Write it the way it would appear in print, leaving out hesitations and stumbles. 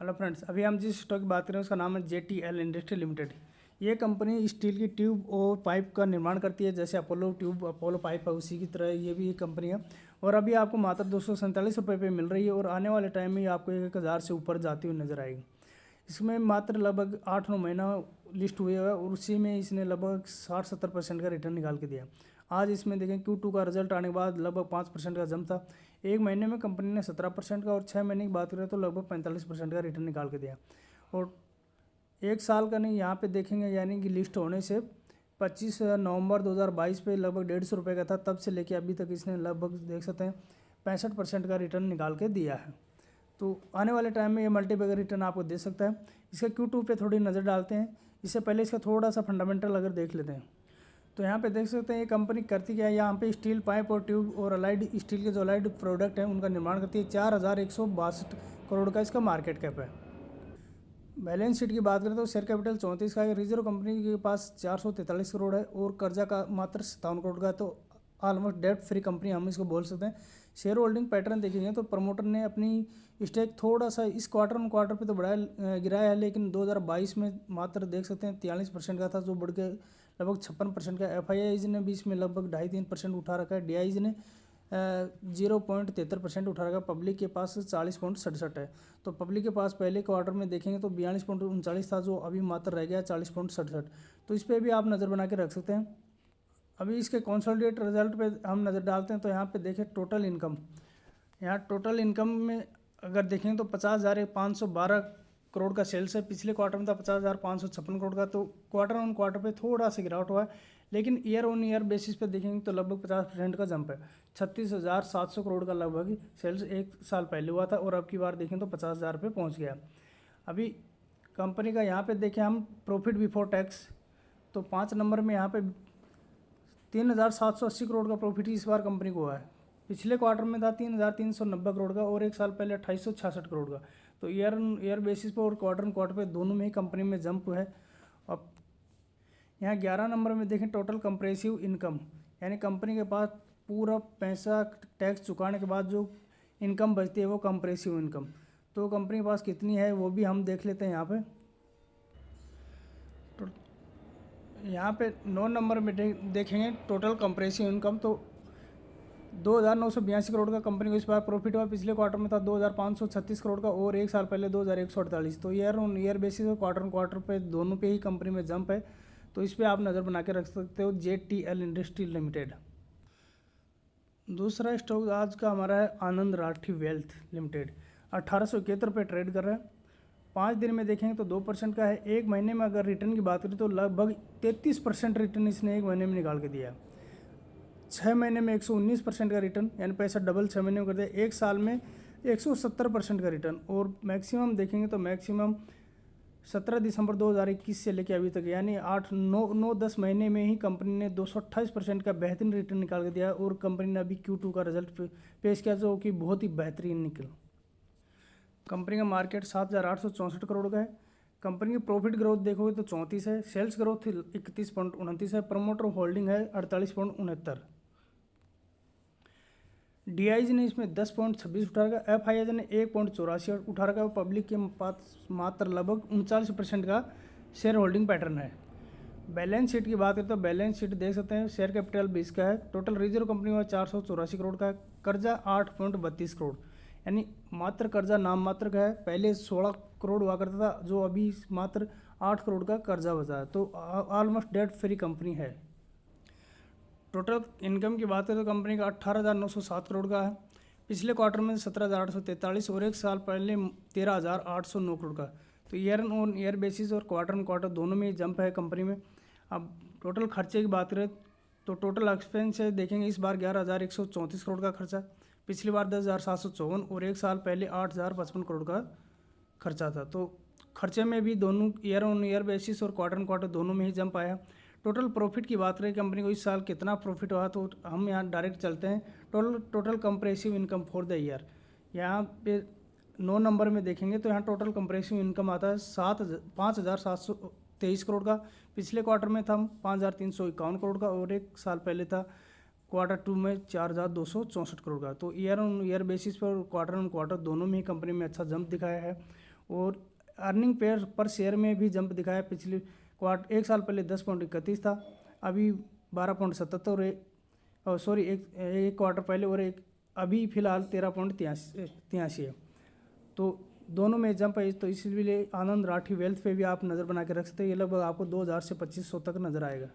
Hello friends, अभी हम जिस स्टॉक की बात करें उसका नाम है JTL इंडस्ट्री लिमिटेड। ये कंपनी स्टील की ट्यूब और पाइप का निर्माण करती है। जैसे अपोलो ट्यूब अपोलो पाइप है, उसी की तरह ये भी एक कंपनी है। और अभी आपको मात्र 247 रुपये पे मिल रही है और आने वाले टाइम में आपको 1000 से ऊपर जाती हुई नजर आएगी। इसमें मात्र लगभग 8-9 महीना लिस्ट हुए हुआ है और उसी में इसने लगभग 60-70% का रिटर्न निकाल के दिया। आज इसमें देखें Q2 का रिजल्ट आने के बाद लगभग 5% का जंप था। एक महीने में कंपनी ने 17% का और 6 महीने की बात करें तो लगभग 45% का रिटर्न निकाल के दिया। और एक साल का नहीं, यहाँ पे देखेंगे यानी कि लिस्ट होने से 25 नवंबर 2022 पे लगभग 150 रुपये का था। तब से लेके अभी तक इसने लगभग देख सकते हैं 65% का रिटर्न निकाल के दिया है। तो आने वाले टाइम में ये मल्टीबैगर रिटर्न आपको दे सकता है। इसका Q2 पे थोड़ी नज़र डालते हैं। इससे पहले इसका थोड़ा सा फंडामेंटल अगर देख लेते हैं तो यहाँ पे देख सकते हैं ये कंपनी करती क्या है। यहाँ पे स्टील पाइप और ट्यूब और अलाइड स्टील के जो अलाइड प्रोडक्ट हैं उनका निर्माण करती है। 4162 करोड़ का इसका मार्केट कैप है। बैलेंस शीट की बात करें तो शेयर कैपिटल 34 का है। रिजर्व कंपनी के पास 443 करोड़ है और कर्जा का मात्र 57 करोड़ का है। तो ऑलमोस्ट डेट फ्री कंपनी हम इसको बोल सकते हैं। शेयर होल्डिंग पैटर्न देखेंगे तो प्रमोटर ने अपनी स्टेक थोड़ा सा इस क्वार्टर ऑन क्वार्टर पे तो बढ़ाया गिराया है, लेकिन 2022 में मात्र देख सकते हैं 43% का था, जो बढ़ के लगभग 56% का। FIIs ने भी इसमें लगभग 2.5-3% उठा रखा है। DIs ने 0.73% उठा रखा है। पब्लिक के पास 40.67 है। तो पब्लिक के पास पहले क्वार्टर में देखेंगे तो 42.39 था, जो अभी मात्र रह गया 40.67। तो इस पर भी आप नज़र बना के रख सकते हैं। अभी इसके कंसोलिडेट रिजल्ट पे हम नज़र डालते हैं तो यहाँ पे देखें टोटल इनकम। यहाँ टोटल इनकम में अगर देखें तो 50,512 करोड़ का सेल्स है। पिछले क्वार्टर में था 50,556 करोड़ का। तो क्वार्टर ऑन क्वार्टर पे थोड़ा सा गिरावट हुआ है, लेकिन ईयर ऑन ईयर बेसिस पे देखेंगे तो लगभग 50% का जंप है। 36,700 करोड़ का लगभग सेल्स एक साल पहले हुआ था और अब की बार देखें तो 50,000 पे पहुँच गया। अभी कंपनी का यहाँ पे देखें हम प्रॉफिट बिफोर टैक्स, तो 5 नंबर में यहाँ पे 3,780 करोड़ का प्रॉफिट इस बार कंपनी को हुआ है। पिछले क्वार्टर में था 3,390 करोड़ का और एक साल पहले 2866 करोड़ का। तो ईयर बेसिस पर और क्वार्टर पे दोनों में ही कंपनी में जंप है। अब यहाँ 11 नंबर में देखें टोटल कंप्रेसिव इनकम, यानी कंपनी के पास पूरा पैसा टैक्स चुकाने के बाद जो इनकम बचती है वो कंप्रेसिव इनकम। तो कंपनी के पास कितनी है वो भी हम देख लेते हैं। यहाँ पे 9 नंबर में देखेंगे टोटल कंप्रेसिव इनकम, तो 2,982 करोड़ का कंपनी को इस बार प्रॉफिट हुआ। पिछले क्वार्टर में था 2,536 करोड़ का और एक साल पहले 2,148। तो ईयर ऑन ईयर बेसिस और क्वार्टर ऑन क्वार्टर पे दोनों पे ही कंपनी में जंप है। तो इस पर आप नज़र बना के रख सकते हो JTL इंडस्ट्री लिमिटेड। दूसरा स्टॉक आज का हमारा है आनंद राठी वेल्थ लिमिटेड। 1871 पे ट्रेड कर रहा है। 5 दिन में देखेंगे तो 2% का है। एक महीने में अगर रिटर्न की बात करें तो लगभग 33% रिटर्न इसने एक महीने में निकाल के दिया है। 6 महीने में 119% का रिटर्न, यानी पैसा डबल 6 महीने में कर दिया। एक साल में 170% का रिटर्न और मैक्सिमम देखेंगे तो मैक्सिमम 17 दिसंबर 2021 से लेकर अभी तक, यानी 8-9-10 महीने में ही कंपनी ने 228% का बेहतरीन रिटर्न निकाल के दिया और कंपनी ने अभी Q2 का रिजल्ट पेश किया जो कि बहुत ही बेहतरीन निकला। कंपनी का मार्केट 7,864 करोड़ का है। कंपनी की प्रॉफिट ग्रोथ देखोगे तो 34 है। सेल्स ग्रोथ 31.29 है। प्रमोटर होल्डिंग है 48.69। DIs ने इसमें 10.26 उठा रखा। FIIs ने 1.84 उठा रखा। पब्लिक के पास मात्र लगभग 39% का शेयर होल्डिंग पैटर्न है। बैलेंस शीट की बात करें तो बैलेंस शीट देख सकते हैं शेयर कैपिटल 20 का है। टोटल रिजर्व कंपनी में 484 करोड़ का है। कर्जा 8.32 करोड़, यानी मात्र कर्जा नाम मात्र का है। पहले 16 करोड़ हुआ करता था, जो अभी मात्र 8 करोड़ का कर्जा बचा है। तो ऑलमोस्ट डेट फ्री कंपनी है। टोटल इनकम की बात करें तो कंपनी का 18,907 करोड़ का है। पिछले क्वार्टर में 17,843 और एक साल पहले 13,809 करोड़ का। तो ईयर ऑन ईयर बेसिस और क्वार्टर ऑन क्वार्टर दोनों में जंप है कंपनी में। अब टोटल खर्चे की बात करें तो टोटल एक्सपेंस देखेंगे इस बार 11,134 करोड़ का खर्चा। पिछली बार 10,754 और एक साल पहले 8,055 करोड़ का खर्चा था। तो खर्चे में भी दोनों ईयर ऑन ईयर बेसिस और क्वार्टर ऑन क्वार्टर दोनों में ही जंप आया। टोटल प्रॉफिट की बात करें कंपनी को इस साल कितना प्रॉफिट हुआ, तो हम यहाँ डायरेक्ट चलते हैं total compressive income for the year. यहाँ पे 9 नंबर में देखेंगे तो यहाँ टोटल कंप्रेसिव इनकम आता है 5,723 करोड़ का। पिछले क्वार्टर में था 5,351 करोड़ का और एक साल पहले था Q2 में 4,264 करोड़ का। तो ईयर ऑन ईयर बेसिस पर क्वार्टर ऑन क्वार्टर दोनों में ही कंपनी में अच्छा जंप दिखाया है और अर्निंग पर शेयर में भी जंप दिखाया। पिछले क्वार्टर, एक साल पहले 10.31 था, अभी 12.77, सॉरी एक क्वार्टर पहले, और एक अभी फ़िलहाल 13.83 है। तो दोनों में जंप है, तो इसलिए आनंद राठी वेल्थ पे भी आप नज़र बना के रख सकते हैं। ये लगभग आपको 2000 से 2500 तक नज़र आएगा।